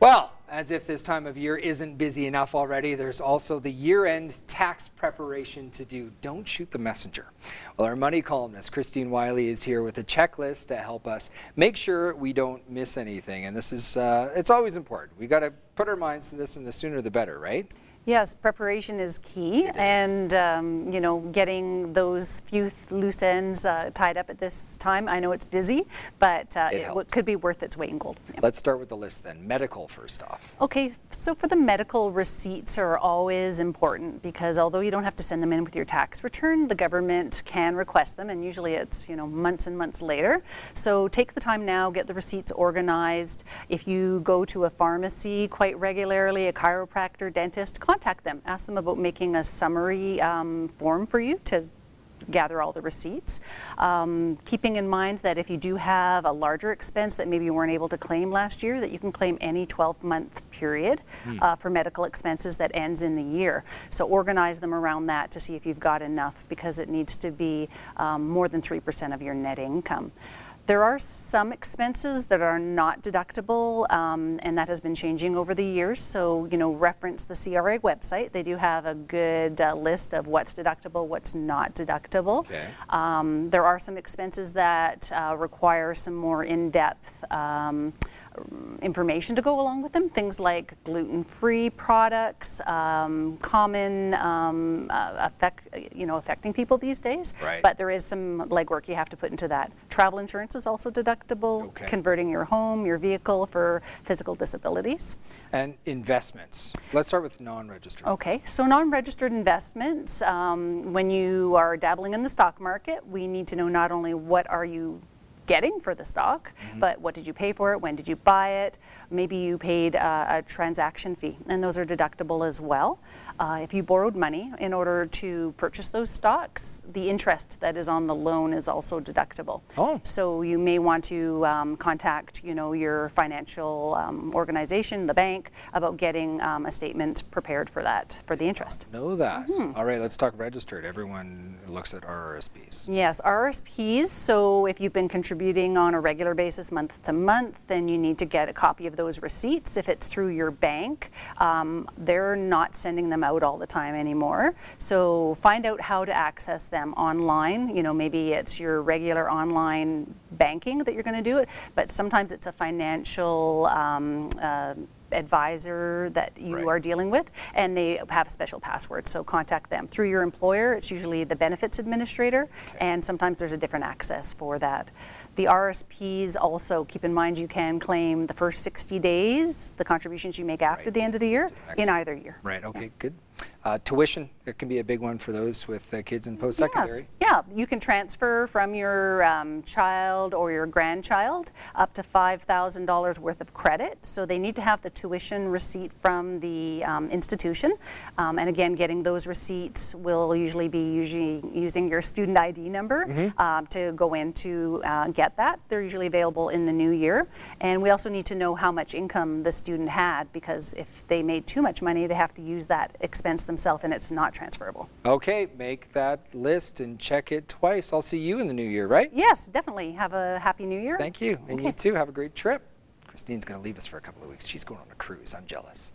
Well, as if this time of year isn't busy enough already, there's also the year-end tax preparation to do. Don't shoot the messenger. Well, our money columnist, Christine Wiley, is here with a checklist to help us make sure we don't miss anything. And this is, it's always important. We got to put our minds to this, and the sooner the better, right? Yes, preparation is key, and you know, getting those few loose ends tied up at this time. I know it's busy, but it could be worth its weight in gold. Yeah. Let's start with the list then. Medical first off. Okay, so for the medical, receipts are always important because although you don't have to send them in with your tax return, the government can request them, and usually it's, you know, months and months later. So take the time now, get the receipts organized. If you go to a pharmacy quite regularly, a chiropractor, dentist, contact them. Ask them about making a summary form for you to gather all the receipts. Keeping in mind that if you do have a larger expense that maybe you weren't able to claim last year, that you can claim any 12-month period for medical expenses that ends in the year. So organize them around that to see if you've got enough, because it needs to be more than 3% of your net income. There are some expenses that are not deductible, and that has been changing over the years. So, you know, reference the CRA website. They do have a good list of what's deductible, what's not deductible. Okay. There are some expenses that require some more in-depth information to go along with them. Things like gluten-free products, common affecting people these days. Right. But there is some legwork you have to put into that. Travel insurance is also deductible. Okay. Converting your home, your vehicle for physical disabilities. And investments. Let's start with non-registered. Okay, so non-registered investments, when you are dabbling in the stock market, we need to know not only what are you getting for the stock, but what did you pay for it, when did you buy it, maybe you paid a transaction fee, and those are deductible as well. If you borrowed money in order to purchase those stocks, the interest that is on the loan is also deductible. Oh. So you may want to contact, you know, your financial organization, the bank, about getting a statement prepared for that, for the interest. Know that. All right, let's talk registered. Everyone looks at RRSPs. Yes, RRSPs. So if you've been contributing on a regular basis month to month, then you need to get a copy of those receipts. If it's through your bank, they're not sending them out all the time anymore. So find out how to access them online. You know, maybe it's your regular online banking that you're going to do it, but sometimes it's a financial advisor that you are dealing with, and they have a special password, so contact them. Through your employer, it's usually the benefits administrator, and sometimes there's a different access for that. The RSPs also, keep in mind, you can claim the first 60 days, the contributions you make after the end of the year, in either year. Right, okay, good. Tuition, it can be a big one for those with kids in post-secondary. Yes. Yeah, you can transfer from your child or your grandchild up to $5,000 worth of credit. So they need to have the tuition receipt from the institution. And again, getting those receipts will usually be using your student ID number to go in to get that. They're usually available in the new year. And we also need to know how much income the student had, because if they made too much money, they have to use that expense themselves, and it's not transferable. Okay, make that list and check it twice. I'll see you in the new year, right? Yes, definitely. Have a happy new year. Thank you. And you too. Have a great trip. Christine's going to leave us for a couple of weeks. She's going on a cruise. I'm jealous.